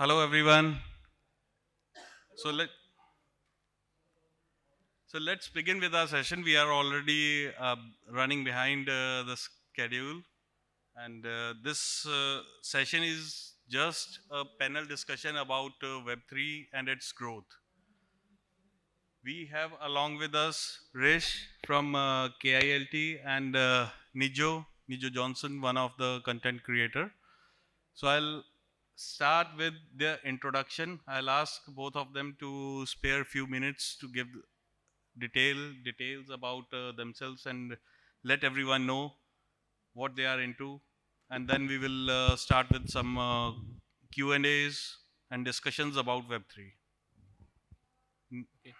Hello everyone. So let let's begin with our session. We are already running behind the schedule, and this session is just a panel discussion about Web3 and its growth. We have along with us Rish from KILT and Nijo Johnson, one of the content creator. So I'll start with their introduction. I'll ask both of them to spare a few minutes to give details about themselves and let everyone know what they are into, and then we will start with some Q and A's and discussions about Web3. Okay.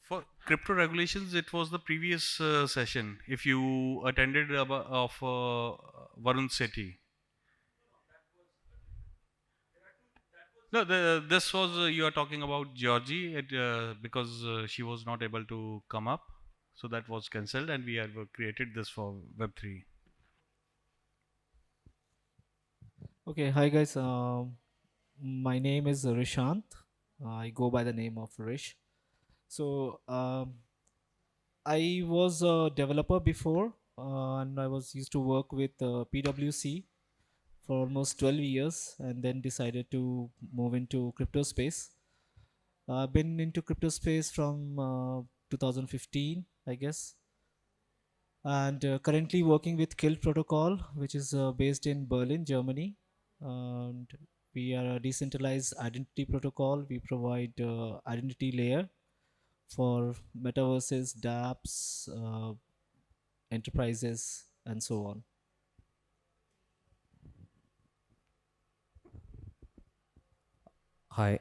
For crypto regulations, it was the previous session. If you attended of Varun Sethi. No, this was you are talking about Georgie because she was not able to come up, so that was cancelled, and we have created this for Web3. Okay. Hi guys. My name is Rishant. I go by the name of Rish. So I was a developer before, and I was used to work with PwC for almost 12 years, and then decided to move into crypto space. I've been into crypto space from 2015, I guess, and currently working with Kill Protocol, which is based in Berlin, Germany. And we are a decentralized identity protocol. We provide identity layer for metaverses, dApps, enterprises, and so on. Hi,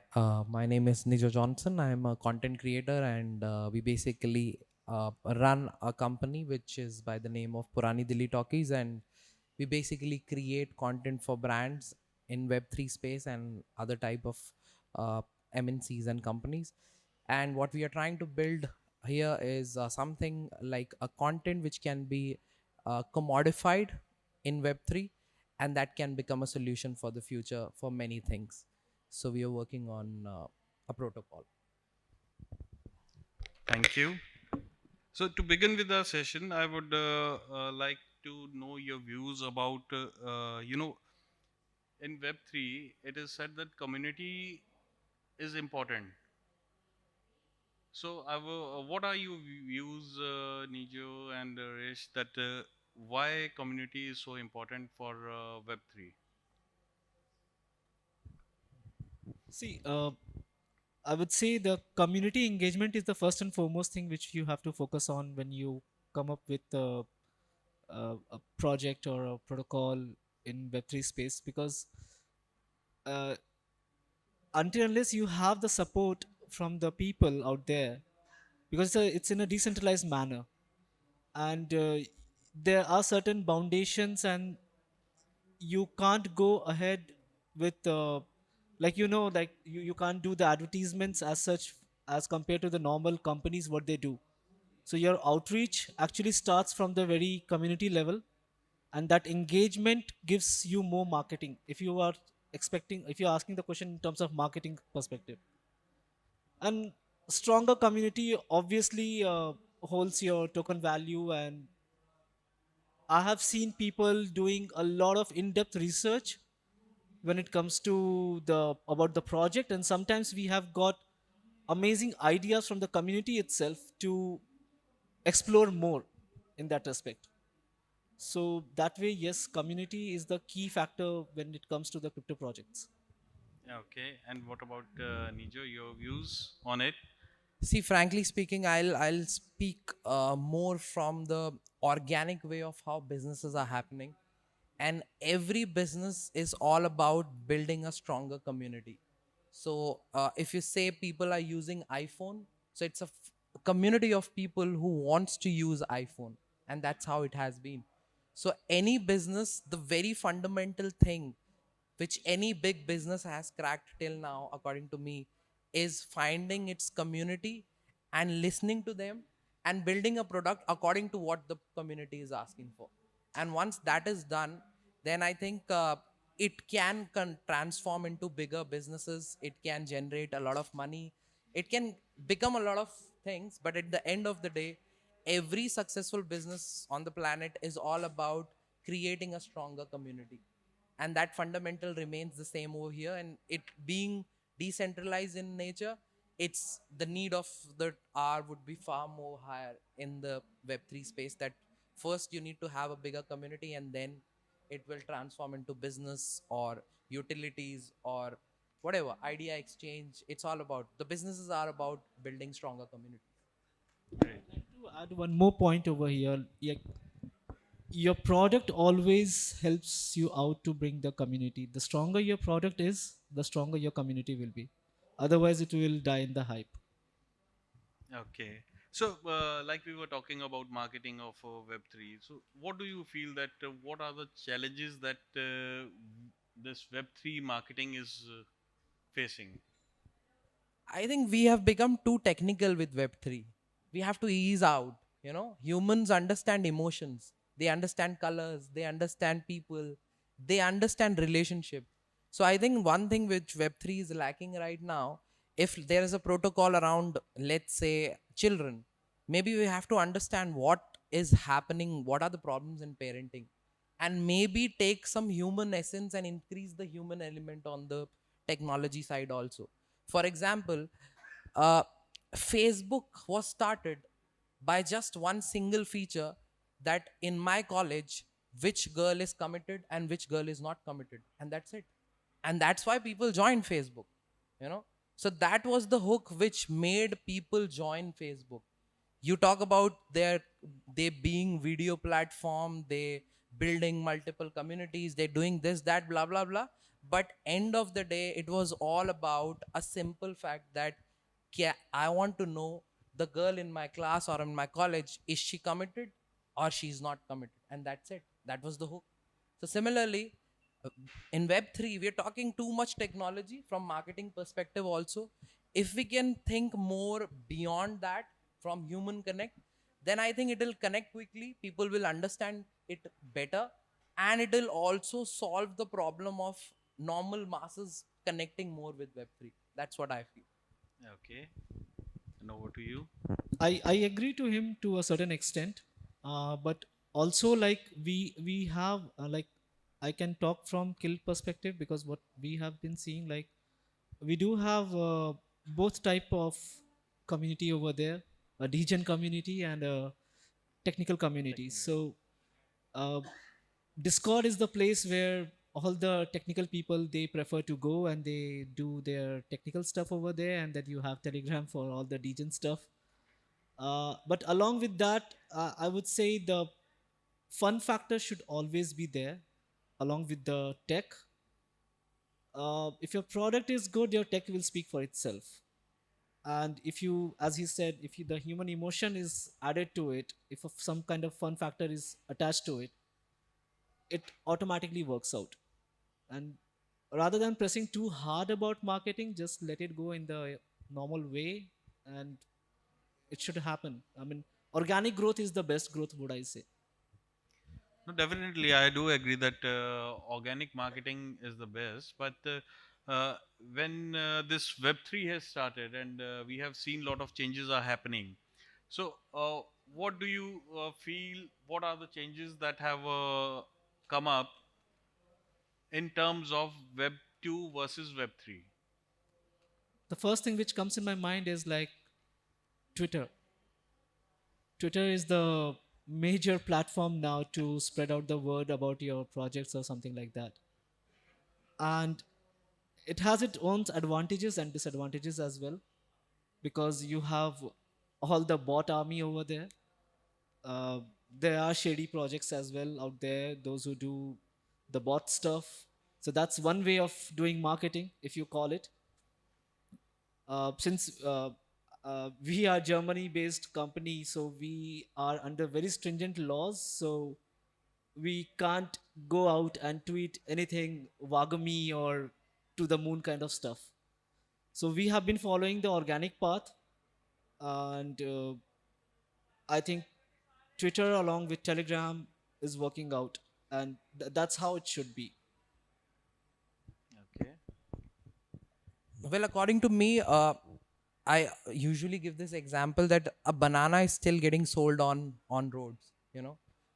my name is Nijo Johnson. I'm a content creator, and we basically run a company which is by the name of Purani Dilli Talkies, and we basically create content for brands in Web3 space and other type of uh, MNCs and companies. And what we are trying to build here is something like a content which can be commodified in Web3, and that can become a solution for the future for many things. So we are working on a protocol. Thank you. So to begin with our session, I would like to know your views about, in Web3, it is said that community is important. So what are your views, Nijo and Rish, that why community is so important for Web3? See, I would say the community engagement is the first and foremost thing which you have to focus on when you come up with a project or a protocol in Web3 space, because uh, until unless you have the support from the people out there, because it's in a decentralized manner, and there are certain foundations, and you can't go ahead with you can't do the advertisements as such as compared to the normal companies what they do. So your outreach actually starts from the very community level, and that engagement gives you more marketing if you are if you're asking the question in terms of marketing perspective. And stronger community obviously holds your token value. And I have seen people doing a lot of in-depth research when it comes to the about the project, and sometimes we have got amazing ideas from the community itself to explore more in that aspect. So that way, yes, community is the key factor when it comes to the crypto projects. Okay, and what about Nijo, your views on it? See, frankly speaking, I'll speak more from the organic way of how businesses are happening, and every business is all about building a stronger community. So if you say people are using iPhone, so it's a community of people who wants to use iPhone, and that's how it has been. So any business, the very fundamental thing which any big business has cracked till now, according to me, is finding its community and listening to them and building a product according to what the community is asking for. And once that is done, then I think it can transform into bigger businesses. It can generate a lot of money. It can become a lot of things, but at the end of the day, every successful business on the planet is all about creating a stronger community, and that fundamental remains the same over here. And it being decentralized in nature, it's the need of the hour would be far more higher in the web3 space, that first you need to have a bigger community, and then it will transform into business or utilities or whatever idea exchange. It's all about the businesses are about building stronger communities. Great. To add one more point over here, your product always helps you out to bring the community. The stronger your product is, the stronger your community will be. Otherwise, it will die in the hype. Okay. So, like we were talking about marketing of Web3. So, what do you feel that what are the challenges that this Web3 marketing is facing? I think we have become too technical with Web3. We have to ease out. You know, humans understand emotions, they understand colors, they understand people, they understand relationship. So I think one thing which Web3 is lacking right now, if there is a protocol around, let's say, children, maybe we have to understand what is happening, what are the problems in parenting, and maybe take some human essence and increase the human element on the technology side also. For example, uh, Facebook was started by just one single feature, that in my college, which girl is committed and which girl is not committed, and that's it. And that's why people join Facebook, you know. So that was the hook which made people join Facebook. You talk about they being video platform, they building multiple communities, they doing this, that, blah blah blah. But end of the day, it was all about a simple fact that I want to know the girl in my class or in my college, is she committed or she's not committed, and that's it. That was the hook. So similarly, uh, in Web3, we're talking too much technology from marketing perspective also. If we can think more beyond that, from human connect, then I think it will connect quickly. People will understand it better, and it will also solve the problem of normal masses connecting more with Web3. That's what I feel. Okay. And over to you. I agree to him to a certain extent, but also like we have like I can talk from Kill perspective, because what we have been seeing, like we do have both type of community over there, a degen community and a technical community. Technical. So uh, Discord is the place where all the technical people they prefer to go and they do their technical stuff over there, and then you have Telegram for all the degen stuff. But along with that, I would say the fun factor should always be there along with the tech. If your product is good, your tech will speak for itself. And if you, as he said, if you, the human emotion is added to it, if some kind of fun factor is attached to it, it automatically works out. And rather than pressing too hard about marketing, just let it go in the normal way, and it should happen. I mean, organic growth is the best growth, would I say. No, definitely, I do agree that organic marketing is the best. But when this Web3 has started and we have seen a lot of changes are happening. So, what do you feel? What are the changes that have come up in terms of Web 2 versus Web 3? The first thing which comes in my mind is like Twitter. Twitter is the major platform now to spread out the word about your projects or something like that. And it has its own advantages and disadvantages as well, because you have all the bot army over there. Uh, there are shady projects as well out there, those who do the bot stuff. So that's one way of doing marketing, if you call it. Since we are Germany based company, so we are under very stringent laws. So we can't go out and tweet anything wagami or to the moon kind of stuff. So we have been following the organic path, and I think Twitter along with Telegram is working out, and that's how it should be. Okay. Well, according to me, I usually give this example that a banana is still getting sold on roads.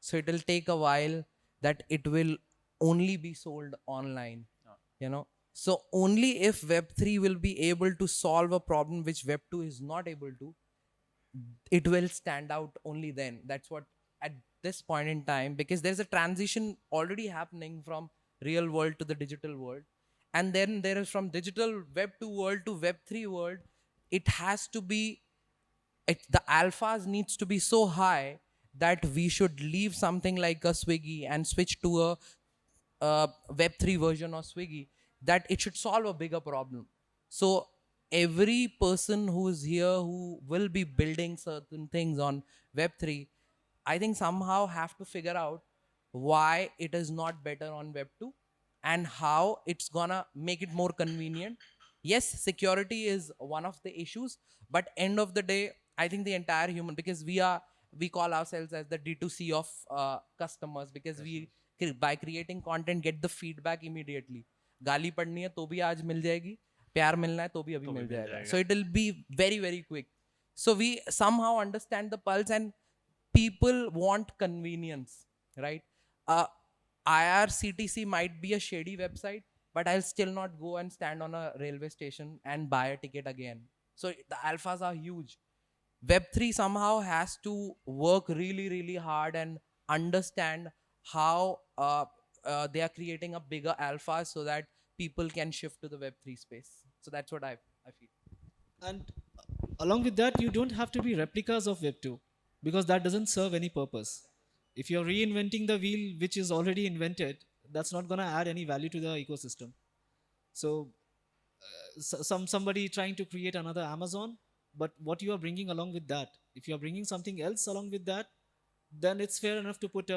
So it'll take a while that it will only be sold online. Ah. So only if Web3 will be able to solve a problem which Web2 is not able to, it will stand out only then. That's what at this point in time, because there's a transition already happening from real world to the digital world, and then there is from digital Web2 world to Web3 world. It has to be, the alphas needs to be so high that we should leave something like a Swiggy and switch to a Web3 version of Swiggy, that it should solve a bigger problem. So every person who is here who will be building certain things on Web3, I think somehow have to figure out why it is not better on Web2 and how it's gonna make it more convenient. Yes, security is one of the issues, but end of the day, I think the entire human, because we call ourselves as the D2C of customers, because we by creating content get the feedback immediately. गाली पढ़नी है तो भी आज मिल जाएगी, प्यार मिलना है तो भी अभी तो भी मिल मिल जाएगा. जाएगा. So it will be very very quick. So we somehow understand the pulse, and people want convenience, right? uh, IRCTC might be a shady website, but I'll still not go and stand on a railway station and buy a ticket again. So the alphas are huge. Web3 somehow has to work really really hard and understand how they are creating a bigger alpha so that people can shift to the Web3 space. So that's what I feel. And along with that, you don't have to be replicas of Web 2, because that doesn't serve any purpose. If you're reinventing the wheel which is already invented, that's not going to add any value to the ecosystem. So somebody trying to create another Amazon, but what you are bringing along with that, if you are bringing something else along with that, then it's fair enough to put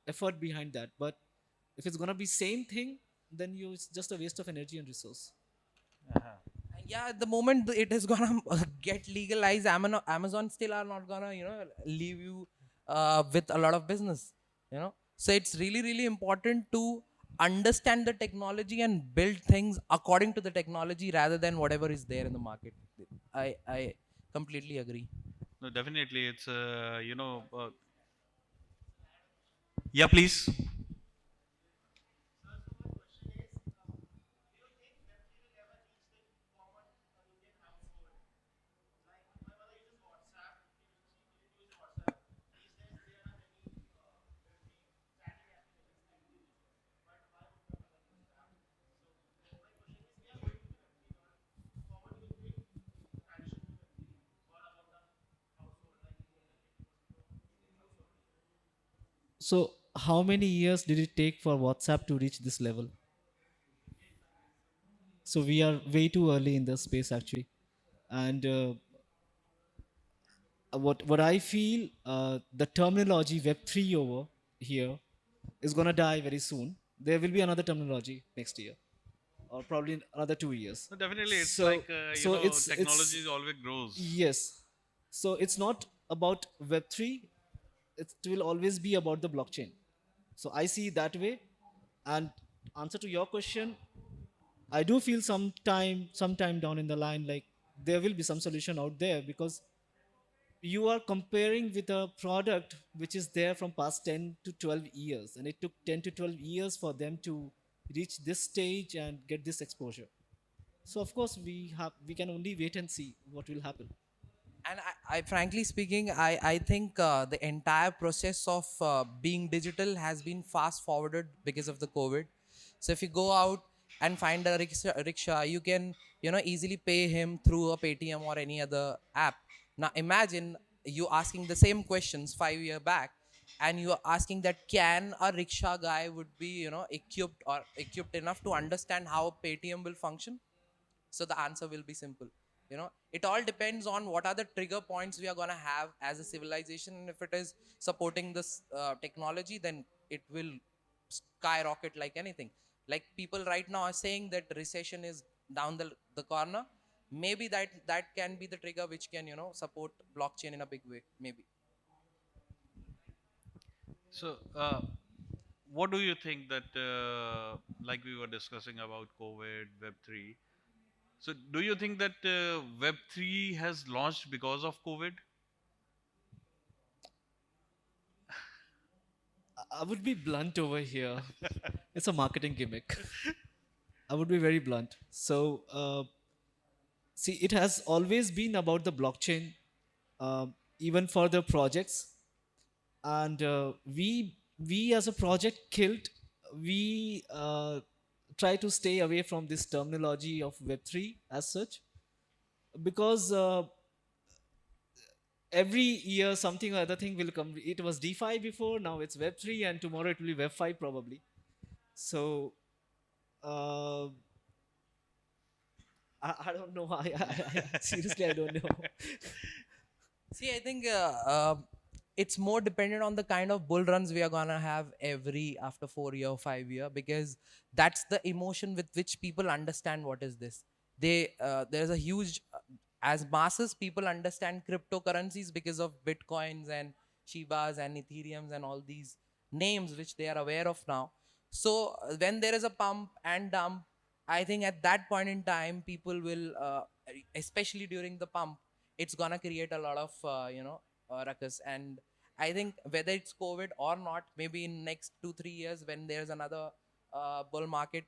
effort behind that. But if it's going to be same thing, then it's just a waste of energy and resource. Yeah, at the moment it is gonna get legalized, Amazon still are not gonna leave you with a lot of business. So it's really really important to understand the technology and build things according to the technology rather than whatever is there in the market. I completely agree. No, definitely, it's yeah, please. So how many years did it take for WhatsApp to reach this level? So we are way too early in the space actually. And what I feel, the terminology Web3 over here is gonna die very soon. There will be another terminology next year, or probably in another 2 years. No, definitely, it's So like it's technology always grows. yes. So it's not about Web3. It will always be about the blockchain. So I see it that way. And answer to your question, I do feel sometime down in the line, like there will be some solution out there, because you are comparing with a product which is there from past 10 to 12 years, and it took 10 to 12 years for them to reach this stage and get this exposure. So of course we can only wait and see what will happen. And I frankly speaking, I think the entire process of being digital has been fast forwarded because of the COVID. So if you go out and find a rickshaw, you can easily pay him through a Paytm or any other app. Now imagine you asking the same questions 5 year back, and you are asking that can a rickshaw guy would be equipped enough to understand how Paytm will function. So the answer will be simple. It all depends on what are the trigger points we are going to have as a civilization. And if it is supporting this technology, then it will skyrocket like anything. Like people right now are saying that recession is down the corner. Maybe that can be the trigger which can support blockchain in a big way, maybe. So, what do you think that, like we were discussing about COVID, Web3? So, do you think that Web3 has launched because of COVID? I would be blunt over here. It's a marketing gimmick. I would be very blunt. So, see, it has always been about the blockchain, even for the projects, and we as a project killed. We try to stay away from this terminology of Web3 as such, because every year something or other thing will come. It was DeFi before, now it's Web3, and tomorrow it will be Web5 probably. So uh, I don't know. Seriously, I don't know. See, I think it's more dependent on the kind of bull runs we are gonna have every after 4 year, 5 year, because that's the emotion with which people understand what is this. There's a huge as masses people understand cryptocurrencies because of bitcoins and shibas and ethereums and all these names which they are aware of now. So when there is a pump and dump, I think at that point in time people will especially during the pump, it's gonna create a lot of ruckus. And I think whether it's COVID or not, maybe in next 2 3 years when there's another bull market,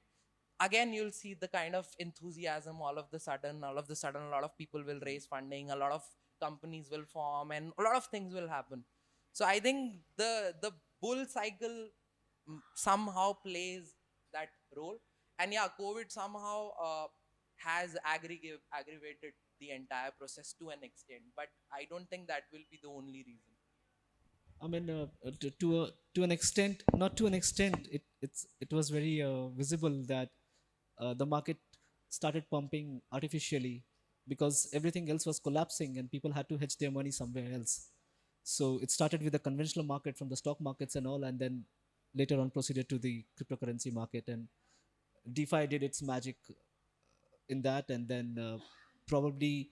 again you'll see the kind of enthusiasm. All of the sudden a lot of people will raise funding, a lot of companies will form, and a lot of things will happen. So I think the bull cycle somehow plays that role. And yeah, COVID somehow has aggravated the entire process to an extent, but I don't think that will be the only reason. I mean, to an extent, not to an extent, it was very visible that the market started pumping artificially because everything else was collapsing and people had to hedge their money somewhere else. So it started with the conventional market from the stock markets and all, and then later on proceeded to the cryptocurrency market, and DeFi did its magic in that, and then probably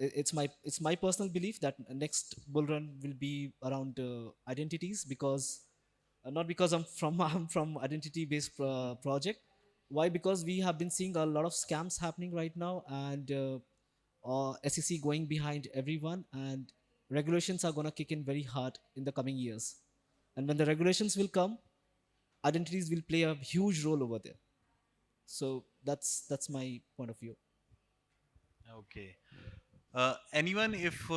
it's my personal belief that next bull run will be around identities, because not because I'm from I'm from identity based project. Why? Because we have been seeing a lot of scams happening right now, and SEC going behind everyone, and regulations are gonna kick in very hard in the coming years. And when the regulations will come, identities will play a huge role over there. So that's my point of view. Okay. Anyone, if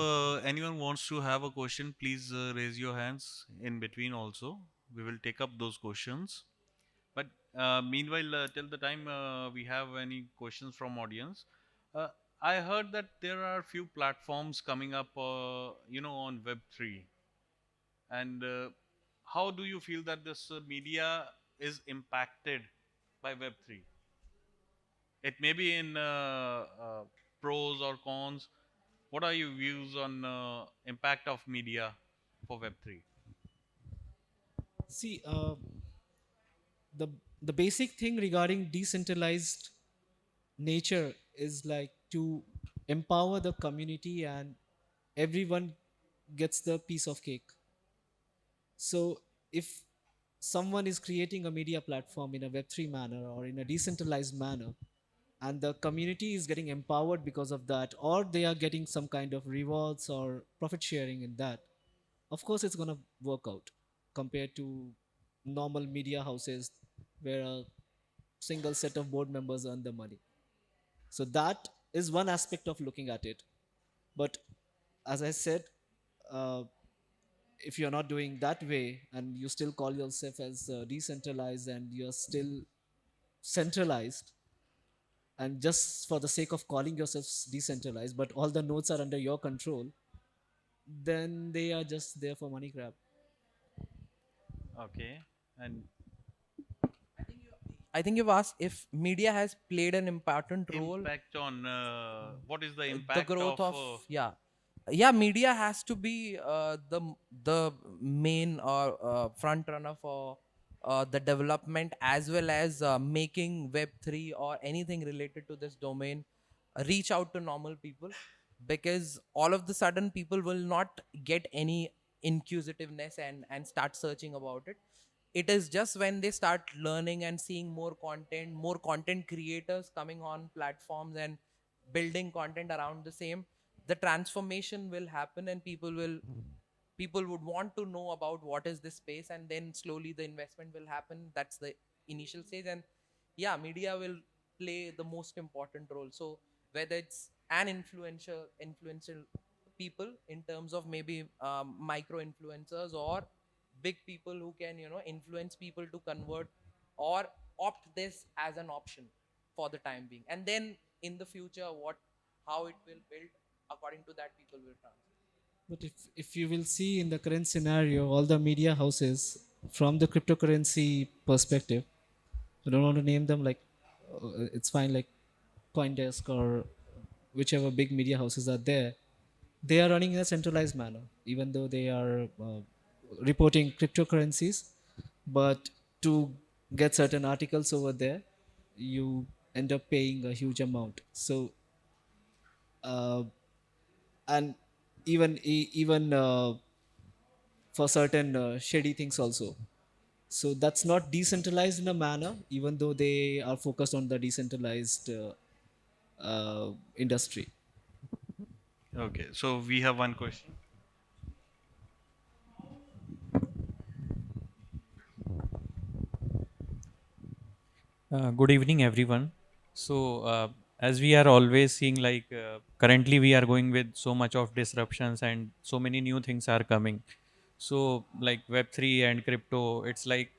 anyone wants to have a question, please raise your hands in between also. We will take up those questions. But meanwhile, till the time we have any questions from audience, uh, I heard that there are few platforms coming up, on Web3. And how do you feel that this media is impacted by Web3? It may be in pros or cons. What are your views on impact of media for Web3? See, the the basic thing regarding decentralized nature is like to empower the community, and everyone gets the piece of cake. So if someone is creating a media platform in a Web3 manner or in a decentralized manner, and the community is getting empowered because of that, or they are getting some kind of rewards or profit sharing in that, of course it's going to work out compared to normal media houses where a single set of board members earn the money. So that is one aspect of looking at it. But as I said, uh, if you're not doing that way and you still call yourself as decentralized and you're still centralized, and just for the sake of calling yourselves decentralized, but all the nodes are under your control, then they are just there for money grab. Okay. And I think you've asked if media has played an important role. impact on what is the The impact growth of of, yeah, media has to be the main or front runner for the development, as well as making web3 or anything related to this domain reach out to normal people, because all of the sudden people will not get any inquisitiveness and start searching about it. It is just when they start learning and seeing more content creators coming on platforms and building content around the same, the transformation will happen, and people would want to know about what is this space, and then slowly the investment will happen. That's the initial stage. And yeah, media will play the most important role. So whether it's an influential people in terms of maybe micro influencers, or big people who can influence people to convert or opt this as an option for the time being, and then in the future what how it will build, according to that people will transfer. But if you will see in the current scenario, all the media houses from the cryptocurrency perspective, I don't want to name them, like it's fine, like CoinDesk or whichever big media houses are there, they are running in a centralized manner, even though they are reporting cryptocurrencies. But to get certain articles over there, you end up paying a huge amount. So, uh, and even for certain shady things also. So that's not decentralized in a manner, even though they are focused on the decentralized industry. Okay, so we have one question. Good evening, everyone. So, as we are always seeing, like currently, we are going with so much of disruptions and so many new things are coming. So, like Web3 and crypto, it's like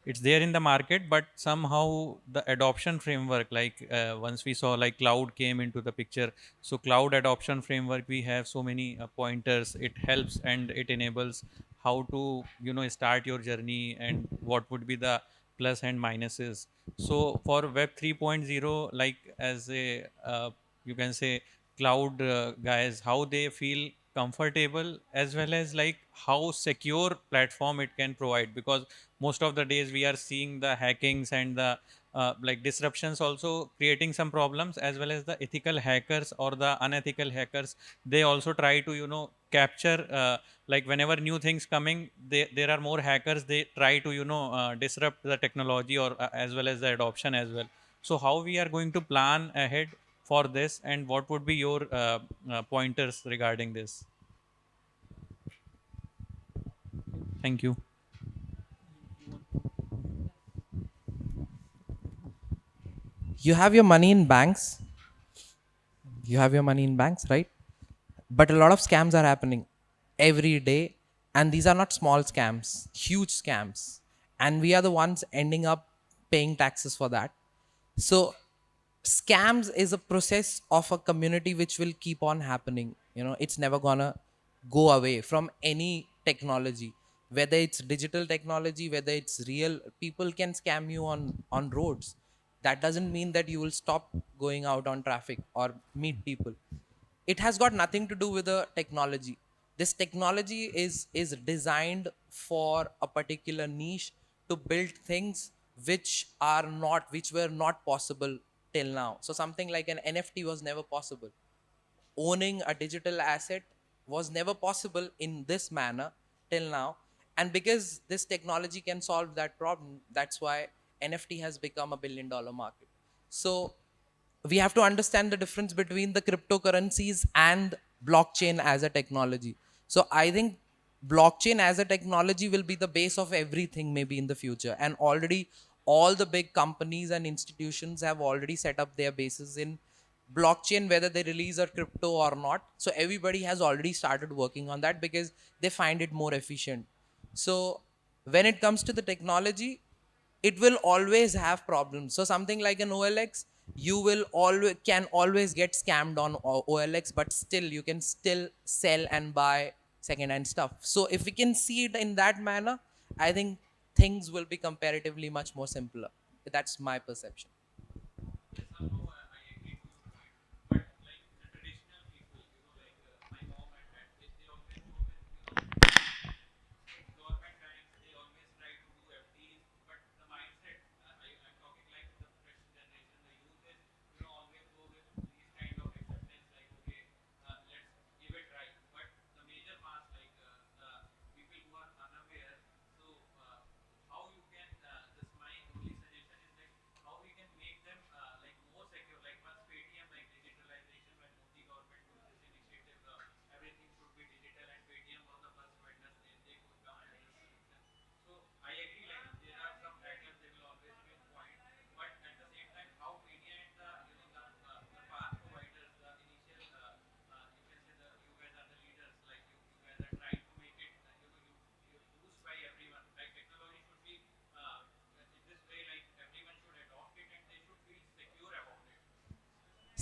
it's there in the market, but somehow the adoption framework, like once we saw like cloud came into the picture. So, cloud adoption framework, we have so many pointers. It helps and it enables how to start your journey and what would be the plus and minuses. So for Web 3.0, like as a you can say cloud guys, how they feel comfortable, as well as like how secure platform it can provide, because most of the days we are seeing the hackings and the like disruptions also creating some problems, as well as the ethical hackers or the unethical hackers. They also try to capture like whenever new things coming, there are more hackers. They try to disrupt the technology, or as well as the adoption as well. So how we are going to plan ahead for this, and what would be your pointers regarding this? Thank you. You have your money in banks, you have your money in banks, right? But a lot of scams are happening every day, and these are not small scams, huge scams, and we are the ones ending up paying taxes for that. So scams is a process of a community which will keep on happening. It's never gonna go away from any technology, whether it's digital technology, whether it's real. People can scam you on roads. That doesn't mean that you will stop going out on traffic or meet people. It has got nothing to do with the technology. This technology is designed for a particular niche, to build things which were not possible till now. So something like an NFT was never possible. Owning a digital asset was never possible in this manner till now. And because this technology can solve that problem, that's why NFT has become $1 billion market. So we have to understand the difference between the cryptocurrencies and blockchain as a technology. So I think blockchain as a technology will be the base of everything maybe in the future, and already all the big companies and institutions have already set up their bases in blockchain, whether they release a crypto or not. So everybody has already started working on that because they find it more efficient. So when it comes to the technology, it will always have problems. So something like an OLX, you will always can always get scammed on OLX, but still you can still sell and buy second hand stuff. So if we can see it in that manner, I think things will be comparatively much more simpler. That's my perception.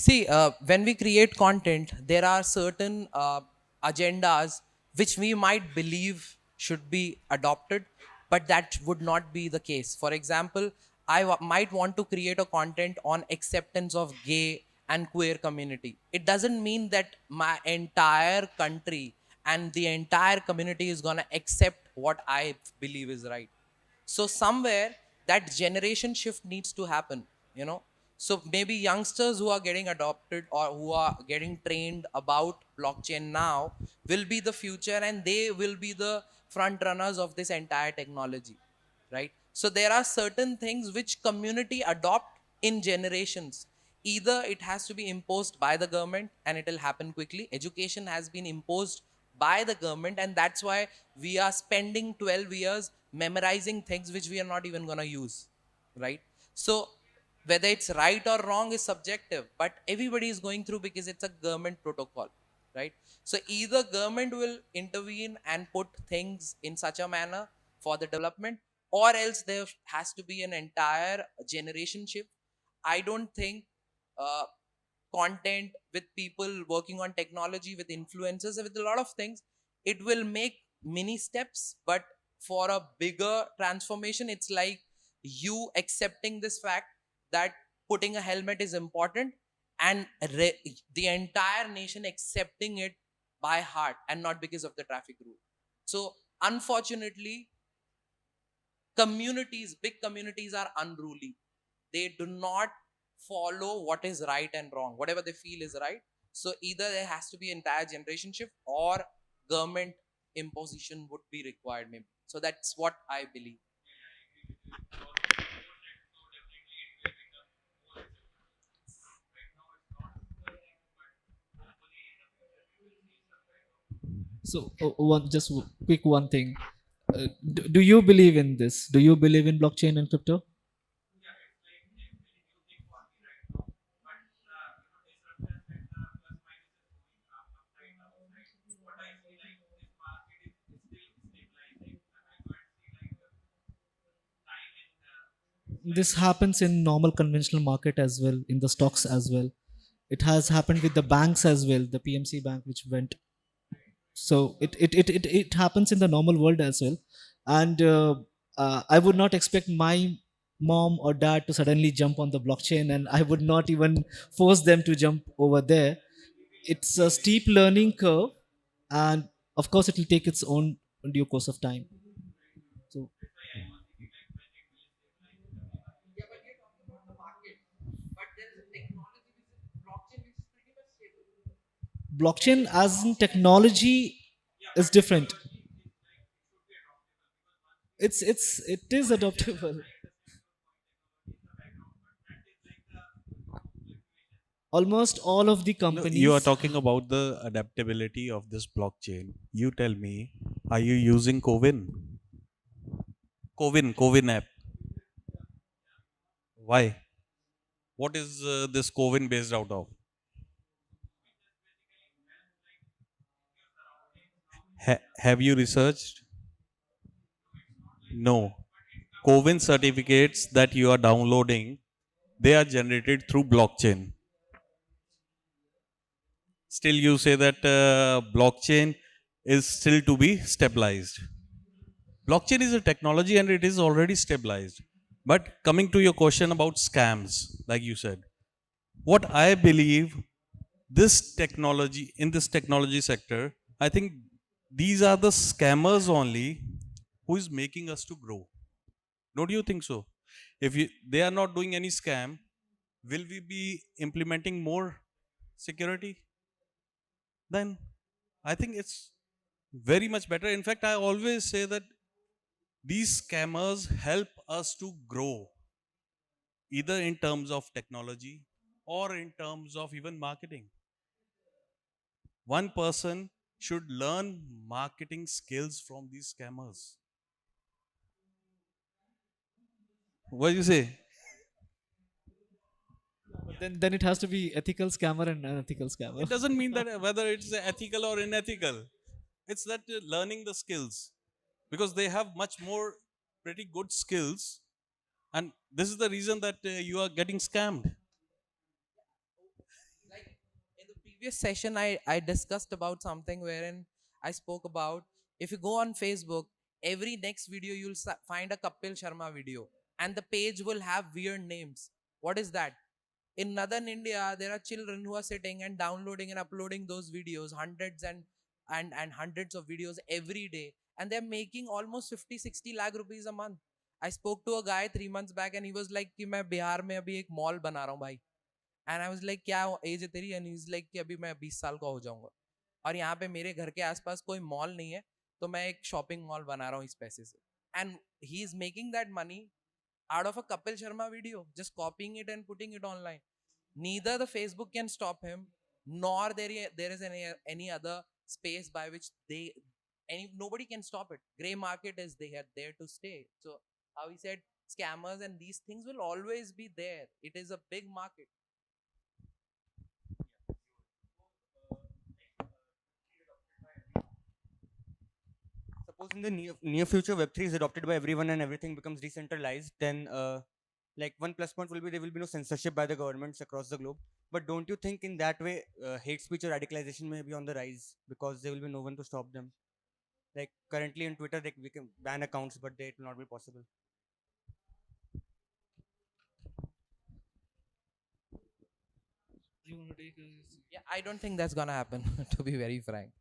See, when we create content, there are certain agendas which we might believe should be adopted, but that would not be the case. For example, might want to create a content on acceptance of gay and queer community. It doesn't mean that my entire country and the entire community is gonna accept what I believe is right. So somewhere that generation shift needs to happen, you know. So maybe youngsters who are getting adopted or who are getting trained about blockchain now will be the future, and they will be the front runners of this entire technology, right? So there are certain things which community adopt in generations. Either it has to be imposed by the government and it will happen quickly. Education has been imposed by the government, and that's why we are spending 12 years memorizing things which we are not even going to use, right? So whether it's right or wrong is subjective, but everybody is going through because it's a government protocol, right? So either government will intervene and put things in such a manner for the development, or else there has to be an entire generation shift. I don't think uh, content with people working on technology, with influencers, with a lot of things, it will make mini steps, but for a bigger transformation, it's like you accepting this fact that putting a helmet is important, and the entire nation accepting it by heart and not because of the traffic rule. So unfortunately, communities, big communities are unruly. They do not follow what is right and wrong, whatever they feel is right. So either there has to be entire generation shift, or government imposition would be required, maybe. So that's what I believe. So, quick one thing. Do you believe in this? Do you believe in blockchain and crypto? This happens in normal conventional market as well, in the stocks as well. It has happened with the banks as well, the PMC bank which went. So it happens in the normal world as well. And I would not expect my mom or dad to suddenly jump on the blockchain, and I would not even force them to jump over there. It's a steep learning curve, and of course it will take its own due course of time. So Yeah, but you're talking about the market. But there is a technology which is blockchain, which is pretty much stable. blockchain as in technology is different. It is adoptable. Almost all of the No, you are companies. talking about the adaptability of this blockchain. You tell me, are you using Covin? Covin app. Why? What is this Covin based out of? Have you researched? No. Covin certificates that you are downloading, they are generated through blockchain. Still, you say that blockchain is still to be stabilized. Blockchain is a technology and it is already stabilized. But coming to your question about scams, like you said, what I believe, this technology, in this technology sector, I think these are the scammers only who is making us to grow. Don't you think so? If they are not doing any scam, will we be implementing more security? Then I think it's very much better. In fact, I always say that these scammers help us to grow, either in terms of technology or in terms of even marketing. One person should learn marketing skills from these scammers. What do you say? But then it has to be ethical scammer and unethical scammer. It doesn't mean that whether it's ethical or unethical. It's that learning the skills, because they have much more pretty good skills, and this is the reason that you are getting scammed. previous session I discussed about something wherein I spoke about, if you go on Facebook, every next video you'll find a Kapil Sharma video and the page will have weird names. What is that? In northern India, there are children who are sitting and downloading and uploading those videos, hundreds and hundreds of videos every day, and they're making almost 50-60 lakh rupees a month. I spoke to a guy 3 months back and he was like कि मैं बिहार में अभी एक mall बना रहा हूँ भाई. And I was like क्या एज है तेरी? एंड ही इज लाइक कि अभी मैं 20 साल का हो जाऊंगा और यहाँ पे मेरे घर के आसपास कोई मॉल नहीं है, तो मैं एक शॉपिंग मॉल बना रहा हूँ इस पैसे से. And he is making that money out of a Kapil Sharma video, just copying it and putting it online. Neither the Facebook can stop him, nor there is any other space by which nobody can stop it. Gray market is there to stay. So how he said, scammers and these things will always be there. It is a big market. Suppose in the near future Web3 is adopted by everyone and everything becomes decentralized, then like one plus point will be there will be no censorship by the governments across the globe. But don't you think in that way hate speech or radicalization may be on the rise because there will be no one to stop them? Like currently in Twitter, we can ban accounts, but it will not be possible. You want to take Yeah, I don't think that's gonna happen to be very frank.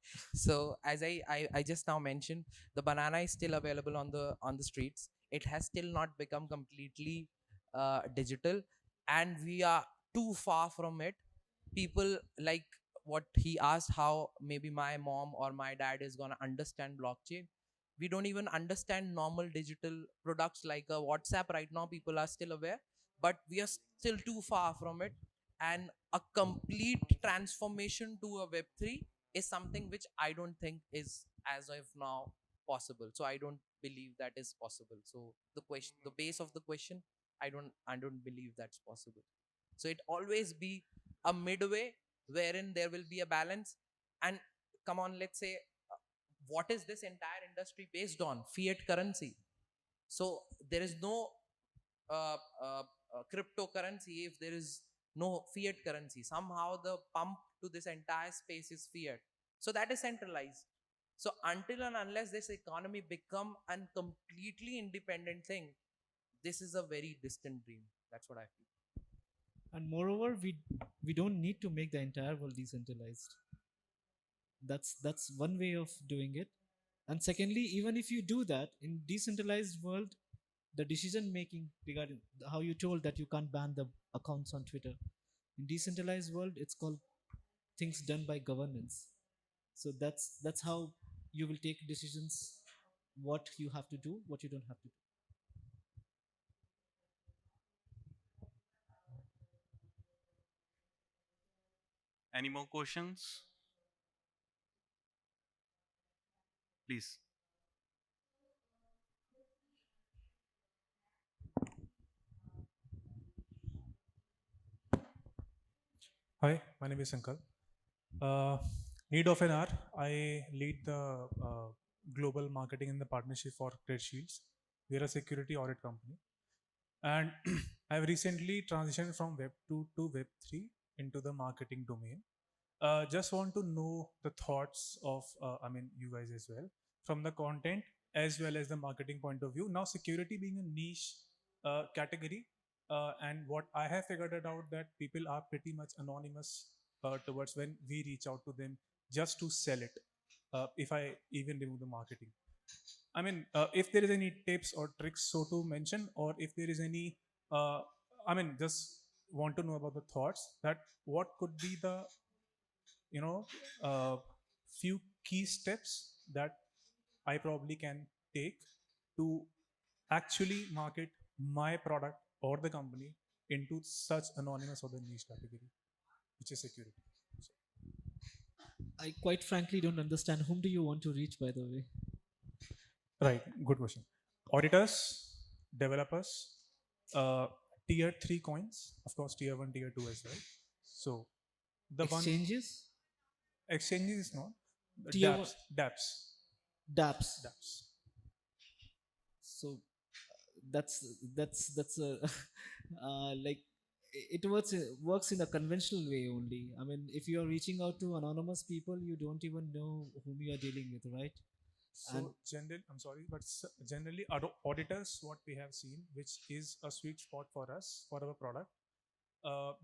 So as I just now mentioned, the banana is still available on the streets. It has still not become completely digital, and we are too far from it. People like what he asked, how maybe my mom or my dad is gonna understand blockchain. We don't even understand normal digital products like a WhatsApp right now. People are still aware, but we are still too far from it. And a complete transformation to a Web3 is something which I don't think is as of now possible. So I don't believe that is possible. So the base of the question, I don't believe that's possible. So it always be a midway wherein there will be a balance. And come on, let's say, what is this entire industry based on? Fiat currency. So there is no cryptocurrency if there is no fiat currency. Somehow the pump to this entire space is fiat. So that is centralized. So until and unless this economy become a completely independent thing, this is a very distant dream. That's what I feel. And moreover, we don't need to make the entire world decentralized. That's one way of doing it. And secondly, even if you do that in decentralized world, the decision making regarding how you told that you can't ban the accounts on Twitter, in decentralized world it's called things done by governance. So that's how you will take decisions, what you have to do, what you don't have to do. Any more questions? Please. Hi, my name is Shankar. Uh, Need of an hour. I lead the global marketing in the partnership for Trade Shields. We are a security audit company, and I've recently transitioned from Web 2 to Web 3 into the marketing domain. Just want to know the thoughts of, you guys as well, from the content as well as the marketing point of view. Now, security being a niche category, and what I have figured it out that people are pretty much anonymous towards when we reach out to them just to sell it. If I even remove the marketing, if there is any tips or tricks so to mention, or if there is any, just want to know about the thoughts that what could be the you know uh, few key steps that I probably can take to actually market my product or the company into such anonymous or the niche category, which is security. So, I quite frankly don't understand whom do you want to reach, by the way. right, good question. Auditors, developers, uh, tier 3 coins, of course, tier 1, tier 2 as well. So the one Exchanges, exchanges is not tier one, dApps, dApps. dApps. So that's a like it works in a conventional way only. I mean, if you are reaching out to anonymous people, you don't even know whom you are dealing with, right? And So general, I'm sorry, but generally auditors, what we have seen, which is a sweet spot for us for our product,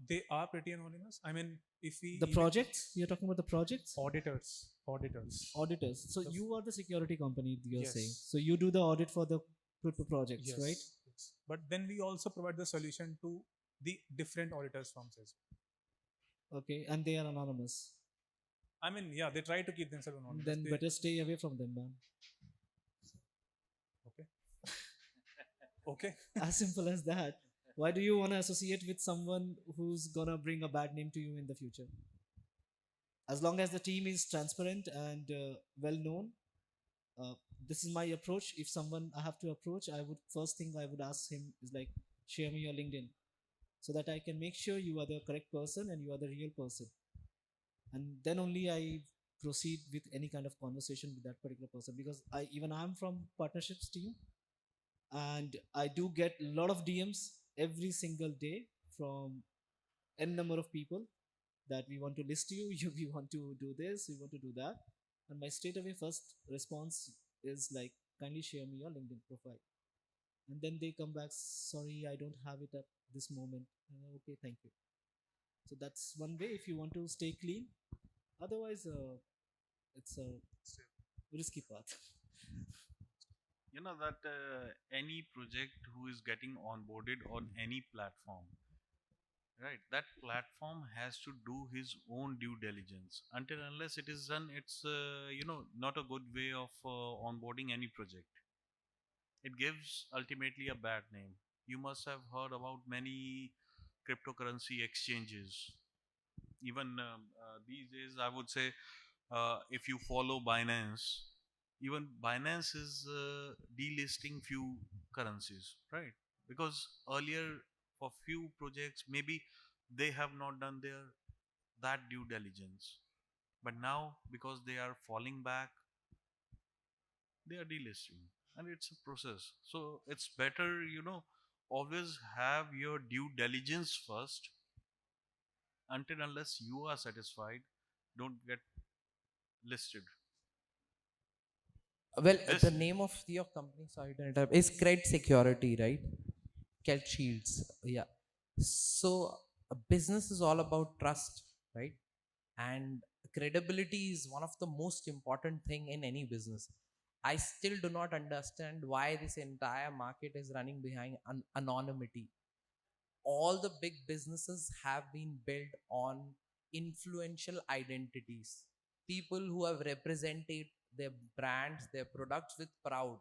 they are pretty anonymous. I mean, if we the even projects, you're talking about the projects, auditors. auditors. So The you are the security company, you're saying. yes, So you do the audit for the crypto projects, right? yes. But then we also provide the solution to the different auditors firms as well. Okay, and they are anonymous. I mean, yeah, they try to keep themselves anonymous. Then better stay away from them, man. Okay. Okay. As simple as that. Why do you want to associate with someone who's gonna bring a bad name to you in the future? As long as the team is transparent and well known, uh, this is my approach. If someone I have to approach, I would first thing I would ask him is like, share me your LinkedIn, so that I can make sure you are the correct person and you are the real person, and then only I proceed with any kind of conversation with that particular person, because I'm from partnerships team, and I do get a lot of DMs every single day from n number of people that we want to list you, we want to do this, we want to do that, and my straight away first response is like, kindly share me your LinkedIn profile, and then they come back, sorry, I don't have it at this moment. Okay, thank you. So that's one way if you want to stay clean. Otherwise, it's a risky path. You know that any project who is getting onboarded on any platform, right, that platform has to do his own due diligence. Until unless it is done, it's not a good way of onboarding any project. It gives ultimately a bad name. You must have heard about many cryptocurrency exchanges. Even these days, I would say, if you follow Binance, even Binance is delisting few currencies, right? Because earlier, for few projects, maybe they have not done their that due diligence, but now because they are falling back, they are delisting, and it's a process. So it's better, always have your due diligence first. Until unless you are satisfied, don't get listed. Well, the This name of your company, sorry to interrupt, is Cred Security, right? Ket Shields. Yeah. So a business is all about trust, right? And credibility is one of the most important thing in any business. I still do not understand why this entire market is running behind anonymity. All the big businesses have been built on influential identities, people who have represented their brands, their products with proud.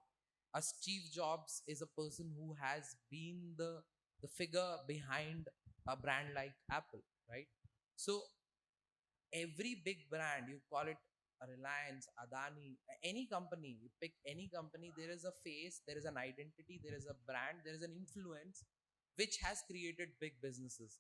As Steve Jobs is a person who has been the figure behind a brand like Apple, right? So every big brand, you call it a Reliance, Adani, any company, you pick any company, there is a face, there is an identity, there is a brand, there is an influence which has created big businesses.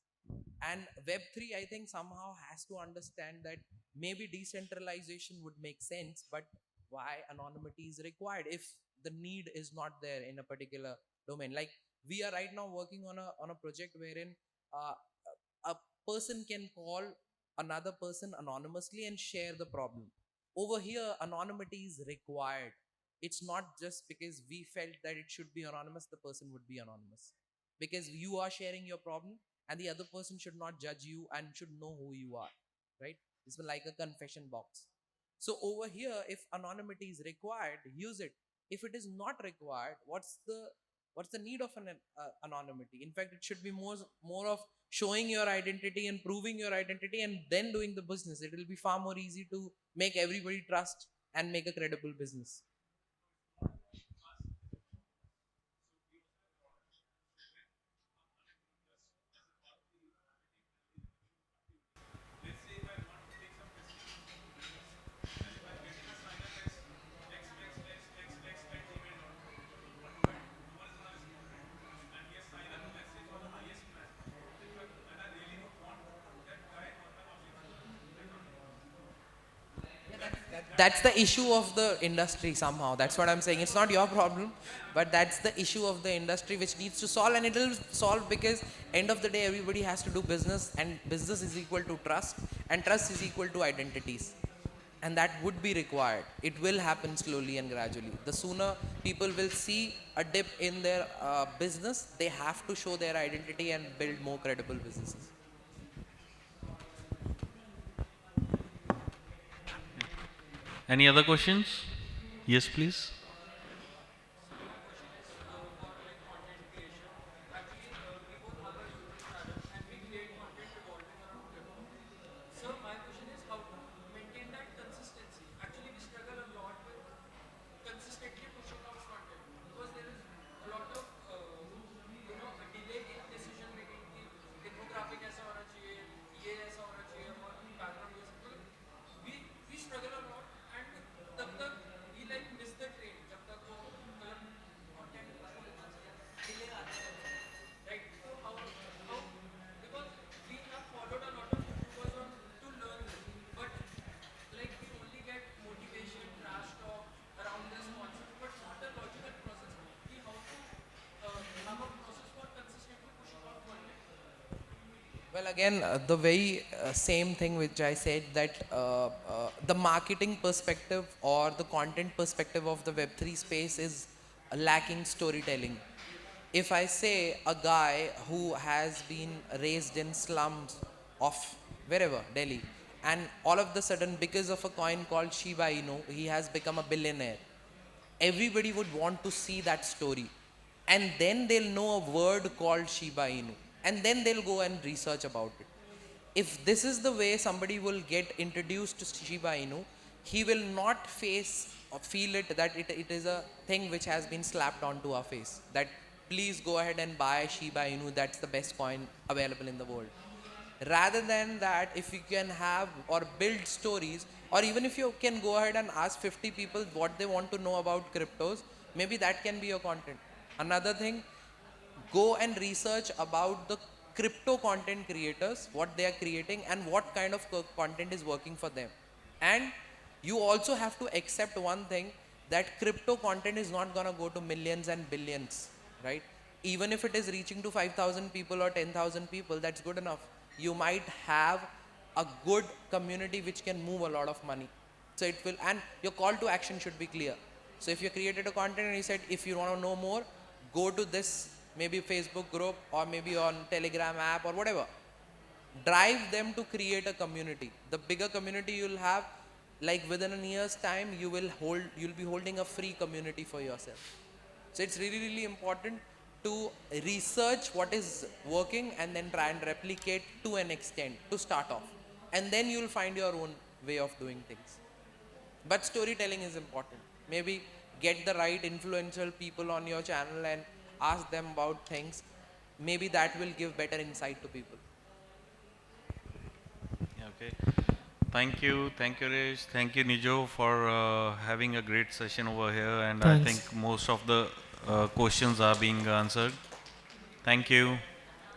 And Web3, I think, somehow has to understand that maybe decentralization would make sense, but why anonymity is required if the need is not there in a particular domain? Like, we are right now working on a project wherein uh, a person can call another person anonymously and share the problem. Over here, anonymity is required. It's not just because we felt that it should be anonymous, the person would be anonymous. Because you are sharing your problem, and the other person should not judge you and should know who you are, right? It's like a confession box. So over here, if anonymity is required, use it. If it is not required, what's the need of an anonymity? In fact, it should be more of showing your identity and proving your identity and then doing the business. It will be far more easy to make everybody trust and make a credible business. That's the issue of the industry somehow. That's what I'm saying. It's not your problem, but that's the issue of the industry which needs to solve, and it will solve because end of the day everybody has to do business, and business is equal to trust, and trust is equal to identities. And that would be required. It will happen slowly and gradually. The sooner people will see a dip in their business, they have to show their identity and build more credible businesses. Any other questions? Yes, please. Well, again, the very same thing which I said, that the marketing perspective or the content perspective of the Web3 space is lacking storytelling. If I say a guy who has been raised in slums of wherever, Delhi, and all of the sudden, because of a coin called Shiba Inu, he has become a billionaire, everybody would want to see that story. And then they'll know a word called Shiba Inu. And then they'll go and research about it. If this is the way somebody will get introduced to Shiba Inu, he will not face or feel it that it is a thing which has been slapped onto our face. That please go ahead and buy Shiba Inu, that's the best coin available in the world. Rather than that, if you can have or build stories, or even if you can go ahead and ask 50 people what they want to know about cryptos, maybe that can be your content. Another thing, go and research about the crypto content creators, what they are creating and what kind of content is working for them. And you also have to accept one thing, that crypto content is not going to go to millions and billions, right? Even if it is reaching to 5,000 people or 10,000 people, that's good enough. You might have a good community which can move a lot of money. So it will, and your call to action should be clear. So if you created a content and you said, if you want to know more, go to this maybe Facebook group or maybe on Telegram app or whatever. Drive them to create a community. The bigger community you'll have, like within a year's time, you'll be holding a free community for yourself. So it's really, really important to research what is working and then try and replicate to an extent to start off. And then you'll find your own way of doing things. But storytelling is important. Maybe get the right influential people on your channel and ask them about things. Maybe that will give better insight to people. Okay. Thank you, Rish. Thank you, Nijo, for having a great session over here. And I Thanks. think most of the questions are being answered. Thank you.